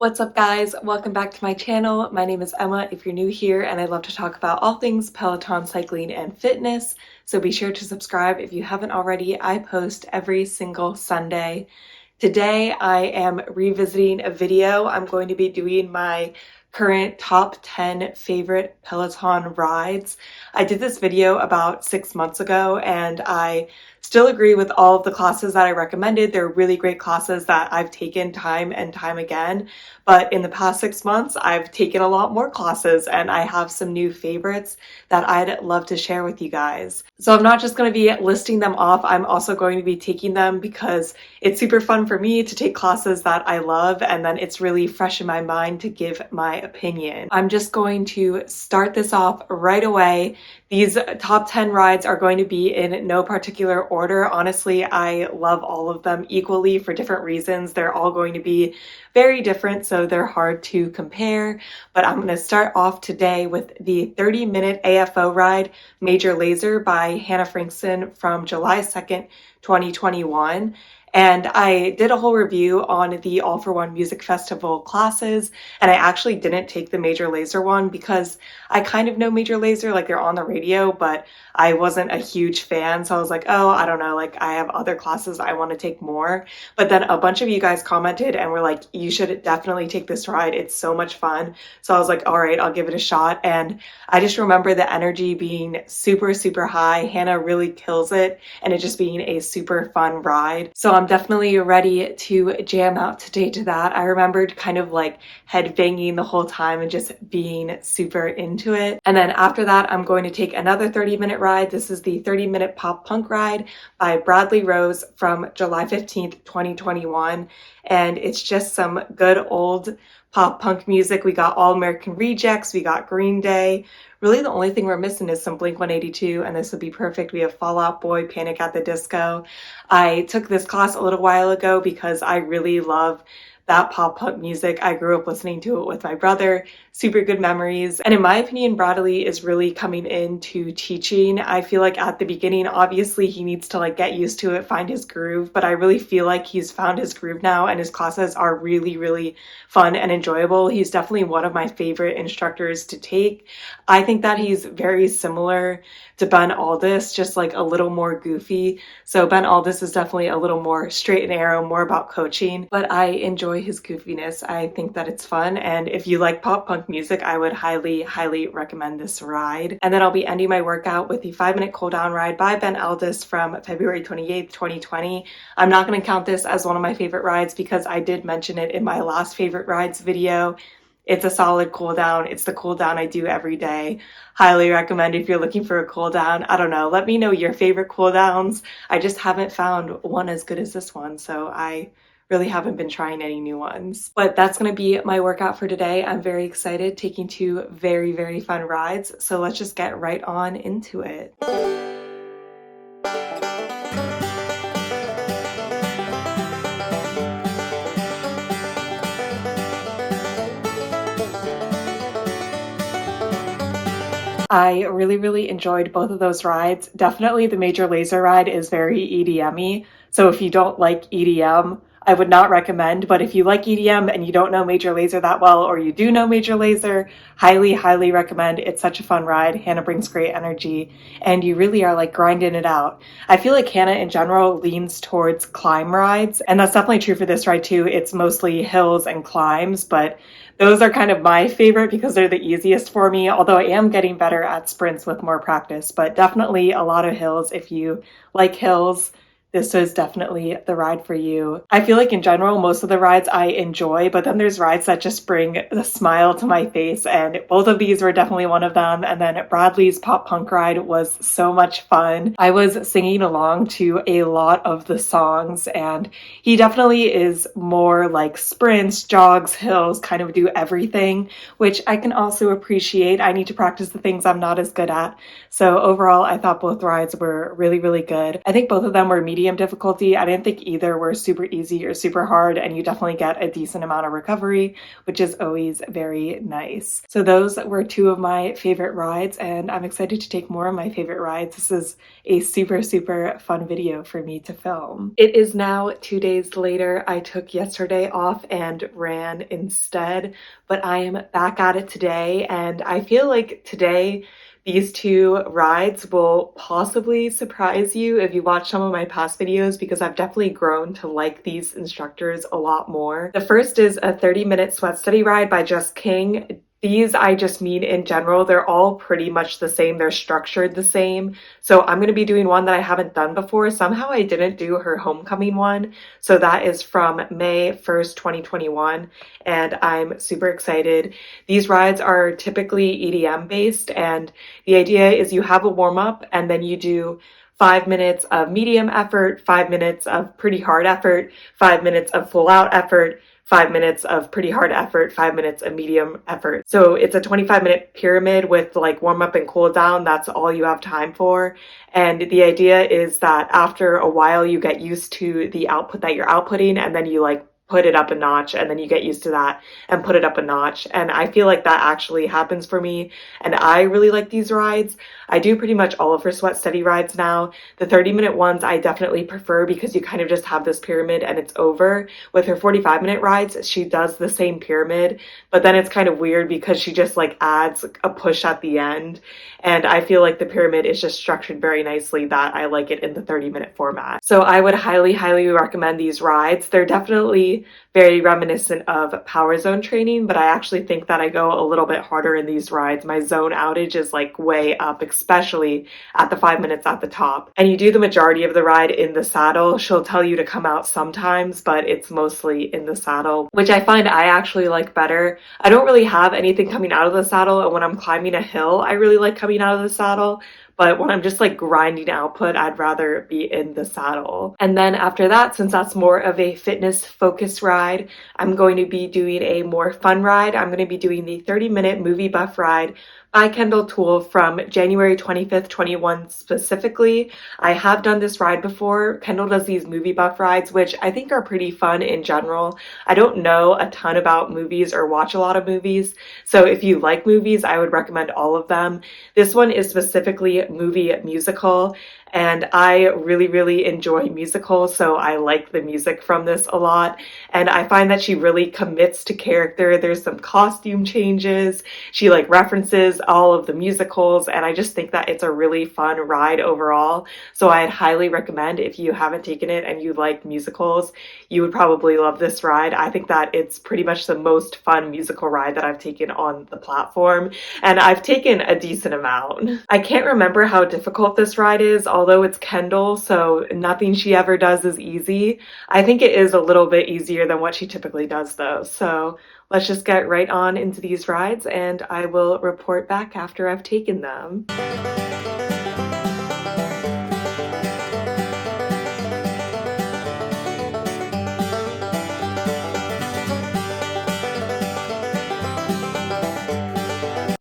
What's up guys? Welcome back to my channel. My name is Emma if you're new here, and I love to talk about all things Peloton, cycling, and fitness. So be sure to subscribe if you haven't already. I post every single Sunday. Today I am revisiting a video. I'm going to be doing my current top 10 favorite Peloton rides. I did this video about 6 months ago and I still agree with all of the classes that I recommended. They're really great classes that I've taken time and time again. But in the past 6 months, I've taken a lot more classes and I have some new favorites that I'd love to share with you guys. So I'm not just going to be listing them off, I'm also going to be taking them because it's super fun for me to take classes that I love, and then it's really fresh in my mind to give my opinion. I'm just going to start this off right away. These top 10 rides are going to be in no particular order. Honestly, I love all of them equally for different reasons. They're all going to be very different, so they're hard to compare. But I'm going to start off today with the 30-minute AFO ride, Major Lazer by Hannah Frankson from July 2nd, 2021. And I did a whole review on the All for One Music Festival classes, and I actually didn't take the Major Lazer one because I kind of know Major Lazer, like they're on the radio, but I wasn't a huge fan. So I was like, oh, I don't know, like I have other classes I want to take more. But then a bunch of you guys commented and were like, you should definitely take this ride. It's so much fun. So I was like, all right, I'll give it a shot. And I just remember the energy being super, super high. Hannah really kills it, and it just being a super fun ride. So I'm definitely ready to jam out today to that. I remembered kind of like headbanging the whole time and just being super into it. And then after that, I'm going to take another 30-minute ride. This is the 30-minute pop punk ride by Bradley Rose from July 15th, 2021. And it's just some good old pop punk music. We got All American Rejects, we got Green Day. Really the only thing we're missing is some Blink-182, and this would be perfect. We have Fall Out Boy, Panic at the Disco. I took this class a little while ago because I really love that pop punk music. I grew up listening to it with my brother. Super good memories. And in my opinion, Bradley is really coming into teaching. I feel like at the beginning, obviously he needs to like get used to it, find his groove, but I really feel like he's found his groove now and his classes are really, really fun and enjoyable. He's definitely one of my favorite instructors to take. I think that he's very similar to Ben Alldis, just like a little more goofy. So Ben Alldis is definitely a little more straight and narrow, more about coaching, but I enjoy his goofiness. I think that it's fun. And if you like pop punk music, I would highly, highly recommend this ride. And then I'll be ending my workout with the 5-minute cooldown ride by Ben Alldis from February 28th, 2020. I'm not going to count this as one of my favorite rides because I did mention it in my last favorite rides video. It's a solid cool down. It's the cool down I do every day. Highly recommend if you're looking for a cool down. I don't know. Let me know your favorite cool downs. I just haven't found one as good as this one, so I really haven't been trying any new ones. But that's going to be my workout for today. I'm very excited, taking 2 very, very fun rides. So let's just get right on into it. I really, really enjoyed both of those rides. Definitely the Major Lazer ride is very EDM-y. So if you don't like EDM, I would not recommend, but if you like EDM and you don't know Major Lazer that well, or you do know Major Lazer, highly, highly recommend. It's such a fun ride. Hannah brings great energy and you really are like grinding it out. I feel like Hannah in general leans towards climb rides, and that's definitely true for this ride too. It's mostly hills and climbs, but those are kind of my favorite because they're the easiest for me, although I am getting better at sprints with more practice, but definitely a lot of hills. If you like hills, this is definitely the ride for you. I feel like in general, most of the rides I enjoy, but then there's rides that just bring a smile to my face, and both of these were definitely one of them. And then Bradley's pop punk ride was so much fun. I was singing along to a lot of the songs, and he definitely is more like sprints, jogs, hills, kind of do everything, which I can also appreciate. I need to practice the things I'm not as good at. So overall, I thought both rides were really, really good. I think both of them were medium medium difficulty. I didn't think either were super easy or super hard, and you definitely get a decent amount of recovery, which is always very nice. So those were two of my favorite rides, and I'm excited to take more of my favorite rides. This is a super, super fun video for me to film. It is now 2 days later. I took yesterday off and ran instead, but I am back at it today, and I feel like today these two rides will possibly surprise you if you watch some of my past videos, because I've definitely grown to like these instructors a lot more. The first is a 30-minute sweat study ride by Jess King. These I just mean in general, they're all pretty much the same. They're structured the same. So I'm going to be doing one that I haven't done before. Somehow I didn't do her homecoming one. So that is from May 1st, 2021. And I'm super excited. These rides are typically EDM based. And the idea is you have a warm up and then you do 5 minutes of medium effort, 5 minutes of pretty hard effort, 5 minutes of full out effort, 5 minutes of pretty hard effort, 5 minutes of medium effort. So it's a 25-minute pyramid with like warm up and cool down. That's all you have time for. And the idea is that after a while you get used to the output that you're outputting, and then you like put it up a notch, and then you get used to that and put it up a notch. And I feel like that actually happens for me, and I really like these rides. I do pretty much all of her sweat steady rides now. The 30-minute ones I definitely prefer because you kind of just have this pyramid and it's over. With her 45-minute rides, she does the same pyramid, but then it's kind of weird because she just like adds a push at the end. And I feel like the pyramid is just structured very nicely that I like it in the 30-minute format. So I would highly, highly recommend these rides. They're definitely very reminiscent of power zone training, but I actually think that I go a little bit harder in these rides. My zone outage is like way up, especially at the 5 minutes at the top. And you do the majority of the ride in the saddle. She'll tell you to come out sometimes, but it's mostly in the saddle, which I find I actually like better. I don't really have anything coming out of the saddle, and when I'm climbing a hill, I really like coming out of the saddle. But when I'm just like grinding output, I'd rather be in the saddle. And then after that, since that's more of a fitness focused ride, I'm going to be doing a more fun ride. I'm going to be doing the 30-minute movie buff ride by Kendall Toole from January 25th, 21 specifically. I have done this ride before. Kendall does these movie buff rides, which I think are pretty fun in general. I don't know a ton about movies or watch a lot of movies, so if you like movies, I would recommend all of them. This one is specifically movie musical, and I really, really enjoy musicals, so I like the music from this a lot. And I find that she really commits to character. There's some costume changes. She like references all of the musicals, and I just think that it's a really fun ride overall. So I'd highly recommend, if you haven't taken it and you like musicals, you would probably love this ride. I think that it's pretty much the most fun musical ride that I've taken on the platform, and I've taken a decent amount. I can't remember how difficult this ride is, although it's Kendall, so nothing she ever does is easy. I think it is a little bit easier than what she typically does though. So let's just get right on into these rides, and I will report back after I've taken them.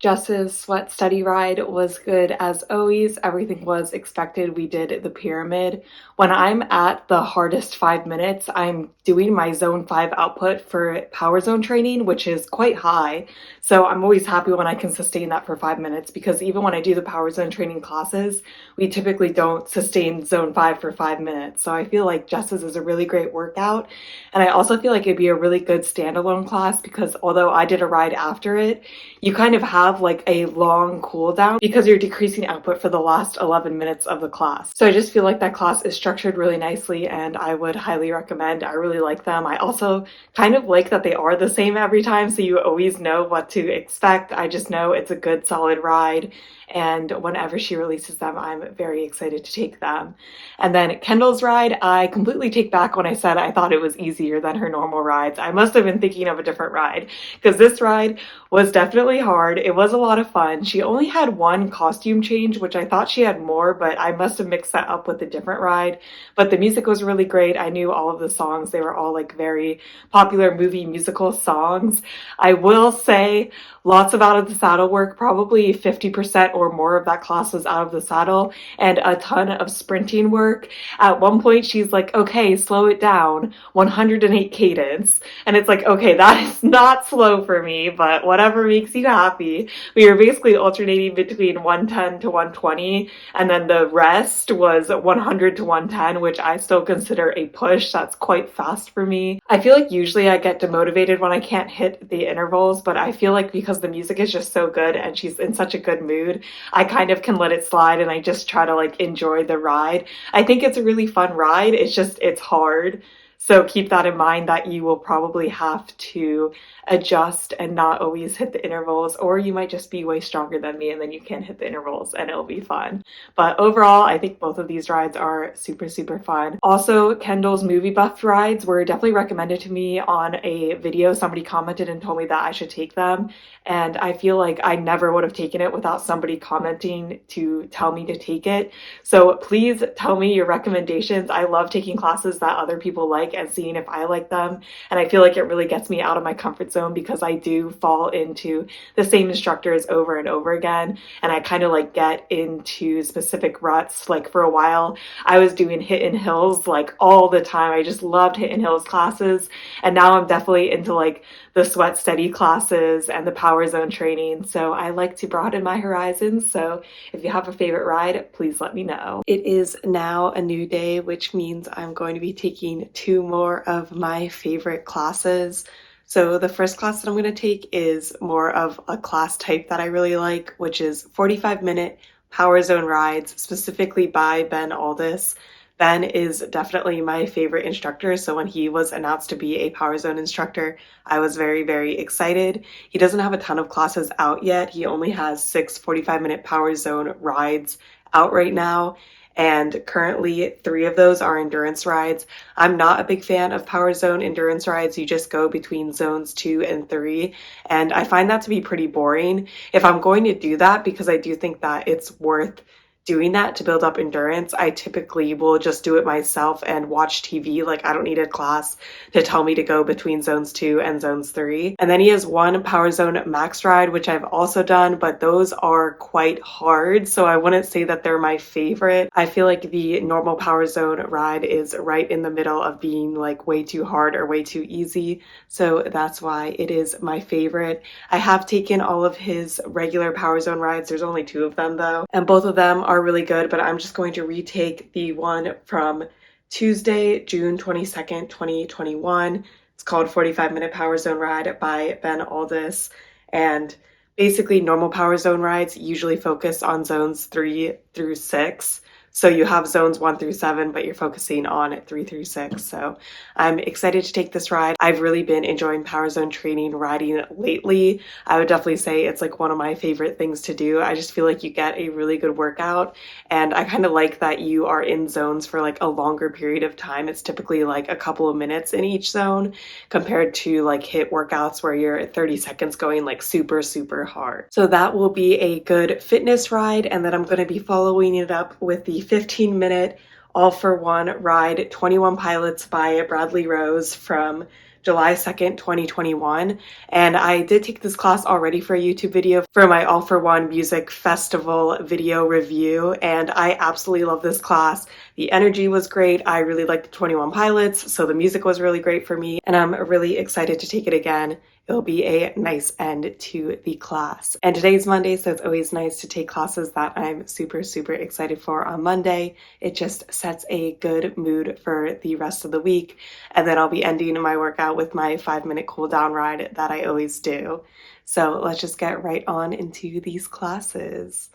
Jess's sweat study ride was good as always. Everything was expected. We did the pyramid. When I'm at the hardest 5 minutes, I'm doing my zone 5 output for power zone training, which is quite high. So I'm always happy when I can sustain that for 5 minutes, because even when I do the power zone training classes, we typically don't sustain zone 5 for 5 minutes. So I feel like Jess's is a really great workout. And I also feel like it'd be a really good standalone class, because although I did a ride after it, you kind of have like a long cool down because you're decreasing output for the last 11 minutes of the class. So I just feel like that class is structured really nicely, and I would highly recommend. I really like them. I also kind of like that they are the same every time, so you always know what to expect. I just know it's a good solid ride, and whenever she releases them, I'm very excited to take them. And then Kendall's ride, I completely take back when I said I thought it was easier than her normal rides. I must have been thinking of a different ride, because this ride was definitely hard. It was a lot of fun. She only had one costume change, which I thought she had more, but I must have mixed that up with a different ride. but the music was really great. I knew all of the songs. They were all like very popular movie musical songs. I will say lots of out of the saddle work, probably 50% or more of that class was out of the saddle, and a ton of sprinting work. At one point, she's like, okay, slow it down, 108 cadence. And it's like, okay, that is not slow for me, but whatever makes you happy. We were basically alternating between 110 to 120, and then the rest was 100 to 110, which I still consider a push. That's quite fast for me. I feel like usually I get demotivated when I can't hit the intervals, but I feel like because the music is just so good and she's in such a good mood, I kind of can let it slide and I just try to like enjoy the ride. I think it's a really fun ride. It's hard. So keep that in mind that you will probably have to adjust and not always hit the intervals, or you might just be way stronger than me and then you can hit the intervals and it'll be fun. But overall, I think both of these rides are super, super fun. Also, Kendall's movie buff rides were definitely recommended to me on a video. Somebody commented and told me that I should take them. And I feel like I never would have taken it without somebody commenting to tell me to take it. So please tell me your recommendations. I love taking classes that other people like and seeing if I like them. And I feel like it really gets me out of my comfort zone because I do fall into the same instructors over and over again. And I kind of like get into specific ruts. Like for a while, I was doing hit and hills like all the time. I just loved hit and hills classes. And now I'm definitely into like the sweat steady classes and the power zone training. So I like to broaden my horizons. So if you have a favorite ride, please let me know. It is now a new day, which means I'm going to be taking 2 more of my favorite classes. So the first class that I'm going to take is more of a class type that I really like, which is 45-minute power zone rides, specifically by Ben Alldis. Ben is definitely my favorite instructor, so when he was announced to be a Power Zone instructor, I was very, very excited. He doesn't have a ton of classes out yet. He only has 6 45-minute Power Zone rides out right now, and currently 3 of those are endurance rides. I'm not a big fan of Power Zone endurance rides. You just go between zones 2 and 3, and I find that to be pretty boring. If I'm going to do that, because I do think that it's worth doing that to build up endurance, I typically will just do it myself and watch TV. Like I don't need a class to tell me to go between zones 2 and zones 3. And then he has 1 Power Zone max ride, which I've also done, but those are quite hard. So I wouldn't say that they're my favorite. I feel like the normal Power Zone ride is right in the middle of being like way too hard or way too easy. So that's why it is my favorite. I have taken all of his regular Power Zone rides. There's only 2 of them though, and both of them are really good, but I'm just going to retake the one from Tuesday, June 22nd, 2021. It's called 45-minute Power Zone Ride by Ben Alldis. And basically normal Power Zone rides usually focus on zones 3 through 6. So you have zones 1 through 7, but you're focusing on 3 through 6. So I'm excited to take this ride. I've really been enjoying Power Zone training riding lately. I would definitely say it's like one of my favorite things to do. I just feel like you get a really good workout, and I kind of like that you are in zones for like a longer period of time. It's typically like a couple of minutes in each zone compared to like HIIT workouts where you're 30 seconds going like super, super hard. So that will be a good fitness ride, and then I'm going to be following it up with the 15-minute all-for-one ride 21 Pilots by Bradley Rose from July 2nd, 2021. And I did take this class already for a YouTube video for my All for One Music Festival video review, and I absolutely love this class. The energy was great. I really liked the 21 Pilots, so the music was really great for me, and I'm really excited to take it again. It'll be a nice end to the class. And today's Monday, so it's always nice to take classes that I'm super, super excited for on Monday. It just sets a good mood for the rest of the week. And then I'll be ending my workout with my 5-minute cool down ride that I always do. So let's just get right on into these classes.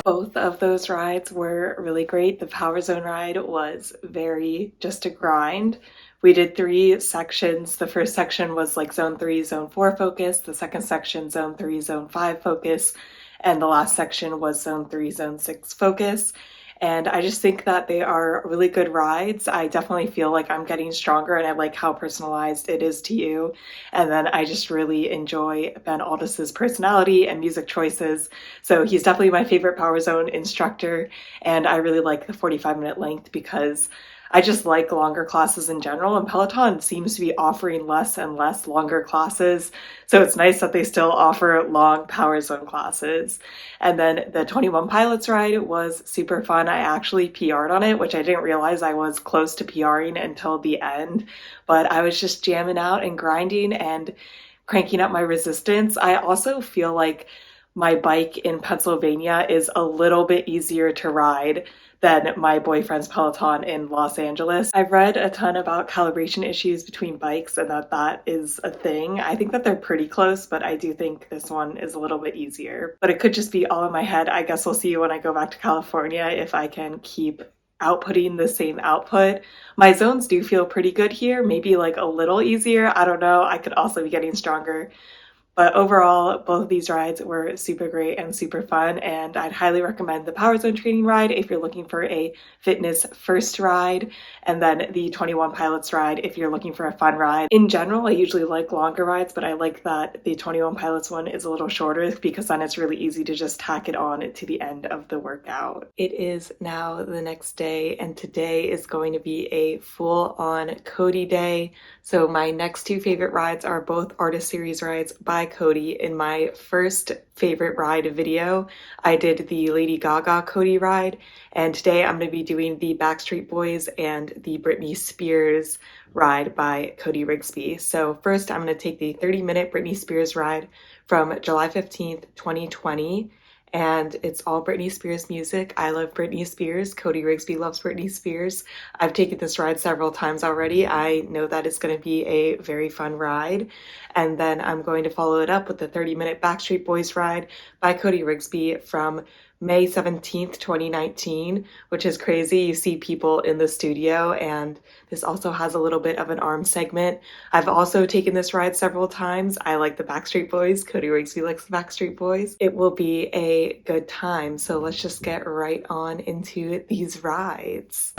Both of those rides were really great. The Power Zone ride was very just a grind. We did 3 sections. The first section was like zone 3, zone 4 focus. The second section, zone 3, zone 5 focus. And the last section was zone 3, zone 6 focus. and I just think that they are really good rides. I definitely feel like I'm getting stronger, and I like how personalized it is to you. And then I just really enjoy Ben Alldis's personality and music choices. So he's definitely my favorite Power Zone instructor, and I really like the 45-minute length because I just like longer classes in general, and Peloton seems to be offering less and less longer classes. So it's nice that they still offer long Power Zone classes. And then the 21 Pilots ride was super fun. I actually PR'd on it, which I didn't realize I was close to PRing until the end. But I was just jamming out and grinding and cranking up my resistance. I also feel like my bike in Pennsylvania is a little bit easier to ride than my boyfriend's Peloton in Los Angeles. I've read a ton about calibration issues between bikes and that is a thing. I think that they're pretty close, but I do think this one is a little bit easier. But it could just be all in my head. I guess we'll see when I go back to California if I can keep outputting the same output. My zones do feel pretty good here, maybe like a little easier. I don't know. I could also be getting stronger. But overall, both of these rides were super great and super fun, and I'd highly recommend the Power Zone training ride if you're looking for a fitness first ride, and then the 21 Pilots ride if you're looking for a fun ride. In general, I usually like longer rides, but I like that the 21 Pilots one is a little shorter because then it's really easy to just tack it on to the end of the workout. It is now the next day, and today is going to be a full-on Cody day. So my next two favorite rides are both Artist Series rides by Cody. In my first favorite ride video, I did the Lady Gaga Cody ride, and today I'm going to be doing the Backstreet Boys and the Britney Spears ride by Cody Rigsby. So first I'm going to take the 30-minute Britney Spears ride from July 15th, 2020. And it's all Britney Spears music. I love Britney Spears. Cody Rigsby loves Britney Spears. I've taken this ride several times already. I know that it's going to be a very fun ride. And then I'm going to follow it up with the 30-minute Backstreet Boys ride by Cody Rigsby from May 17th, 2019, which is crazy. You see people in the studio, and this also has a little bit of an arm segment. I've also taken this ride several times. I like the Backstreet Boys. Cody Rigsby likes the Backstreet Boys. It will be a good time. So let's just get right on into these rides.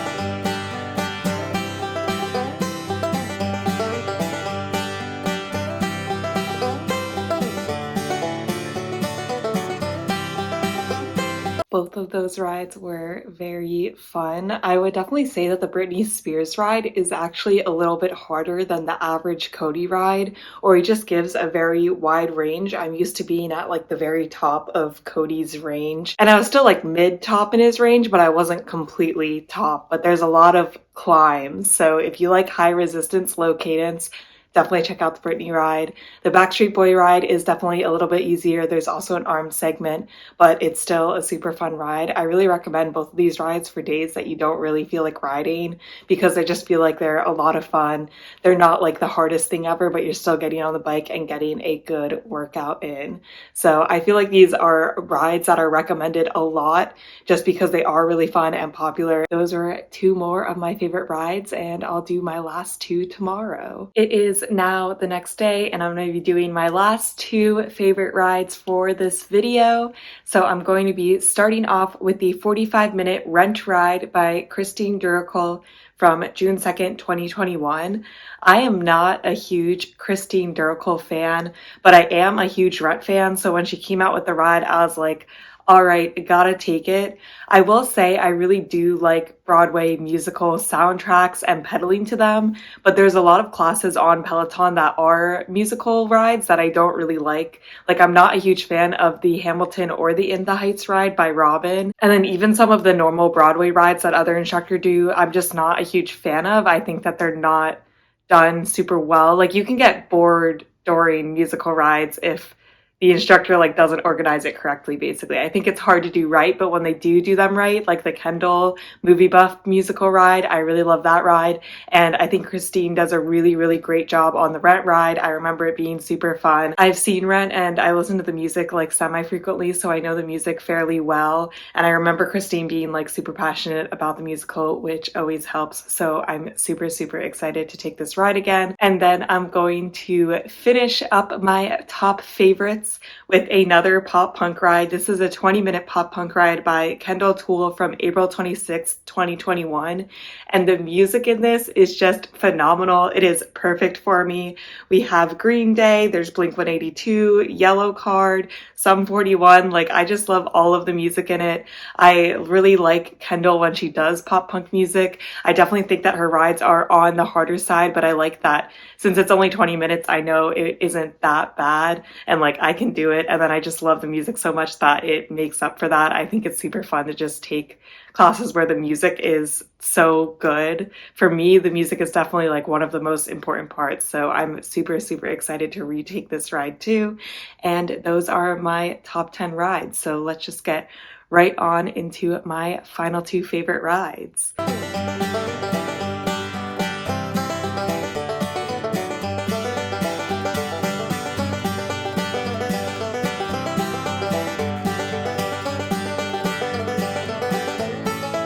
Both of those rides were very fun. I would definitely say that the Britney Spears ride is actually a little bit harder than the average Cody ride, or he just gives a very wide range. I'm used to being at like the very top of Cody's range, and I was still like mid-top in his range, but I wasn't completely top. But there's a lot of climbs, so if you like high resistance, low cadence, definitely check out the Britney ride. The Backstreet Boy ride is definitely a little bit easier. There's also an arm segment, but it's still a super fun ride. I really recommend both of these rides for days that you don't really feel like riding, because I just feel like they're a lot of fun. They're not like the hardest thing ever, but you're still getting on the bike and getting a good workout in. So I feel like these are rides that are recommended a lot just because they are really fun and popular. Those are two more of my favorite rides, and I'll do my last two tomorrow. It is now the next day, and I'm going to be doing my last two favorite rides for this video. So I'm going to be starting off with the 45-minute Rent ride by Christine Duracle from June 2nd, 2021. I am not a huge Christine Duracle fan, but I am a huge Rent fan. So when she came out with the ride, I was like, all right, gotta take it. I will say I really do like Broadway musical soundtracks and pedaling to them, but there's a lot of classes on Peloton that are musical rides that I don't really like. Like, I'm not a huge fan of the Hamilton or the In the Heights ride by Robin. And then even some of the normal Broadway rides that other instructors do, I'm just not a huge fan of. I think that they're not done super well. Like, you can get bored during musical rides if the instructor like doesn't organize it correctly, basically. I think it's hard to do right, but when they do them right, like the Kendall Movie Buff musical ride, I really love that ride. And I think Christine does a really, really great job on the Rent ride. I remember it being super fun. I've seen Rent and I listen to the music like semi-frequently, so I know the music fairly well. And I remember Christine being like super passionate about the musical, which always helps. So I'm super, super excited to take this ride again. And then I'm going to finish up my top favorites Jess with another pop punk ride. This is a 20-minute pop punk ride by Kendall, Toole from April 26th, 2021. And the music in this is just phenomenal. It is perfect for me. We have Green Day, there's Blink-182, Yellow Card, Sum 41. Like, I just love all of the music in it. I really like Kendall when she does pop punk music. I definitely think that her rides are on the harder side, but I like that since it's only 20 minutes, I know it isn't that bad and like I can do it. And then I just love the music so much that it makes up for that. I think it's super fun to just take classes where the music is so good. For me, the music is definitely like one of the most important parts. So I'm super, super excited to retake this ride too. And those are my top 10 rides. So let's just get right on into my final two favorite rides.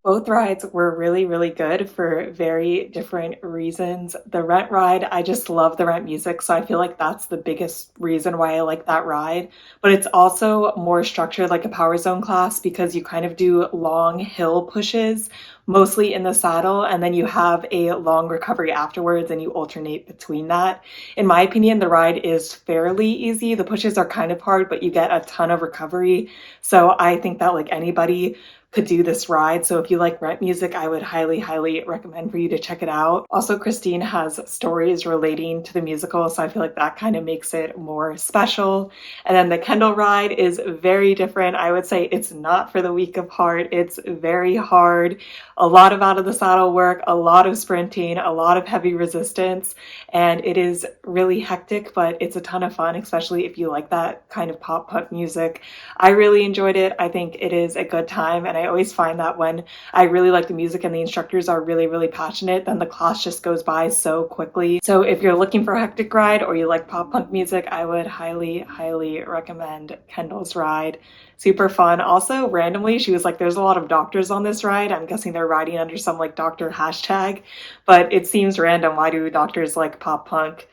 Both rides were really, really good for very different reasons. The Rent ride, I just love the Rent music, so I feel like that's the biggest reason why I like that ride. But it's also more structured like a Power Zone class because you kind of do long hill pushes, mostly in the saddle, and then you have a long recovery afterwards and you alternate between that. In my opinion, the ride is fairly easy. The pushes are kind of hard, but you get a ton of recovery. So I think that like anybody could do this ride. So if you like Rent music, I would highly, highly recommend for you to check it out. Also, Christine has stories relating to the musical, so I feel like that kind of makes it more special. And then the Kendall ride is very different. I would say it's not for the weak of heart. It's very hard. A lot of out of the saddle work, a lot of sprinting, a lot of heavy resistance, and it is really hectic, but it's a ton of fun, especially if you like that kind of pop punk music. I really enjoyed it. I think it is a good time, and I always find that when I really like the music and the instructors are really, really passionate, then the class just goes by so quickly. So if you're looking for a hectic ride or you like pop punk music, I would highly, highly recommend Kendall's ride. Super fun. Also, randomly, she was like, there's a lot of doctors on this ride. I'm guessing they're riding under some like doctor hashtag, but it seems random. Why do doctors like pop punk?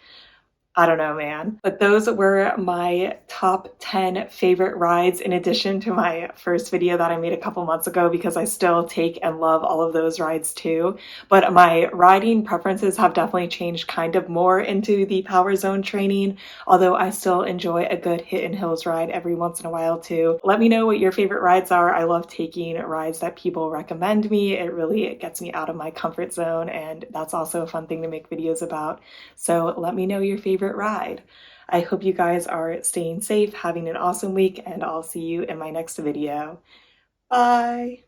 I don't know, man. But those were my top 10 favorite rides in addition to my first video that I made a couple months ago because I still take and love all of those rides too. But my riding preferences have definitely changed kind of more into the Power Zone training, although I still enjoy a good Hidden Hills ride every once in a while too. Let me know what your favorite rides are. I love taking rides that people recommend me. It really gets me out of my comfort zone, and that's also a fun thing to make videos about. So let me know your favorite ride. I hope you guys are staying safe, having an awesome week, and I'll see you in my next video. Bye!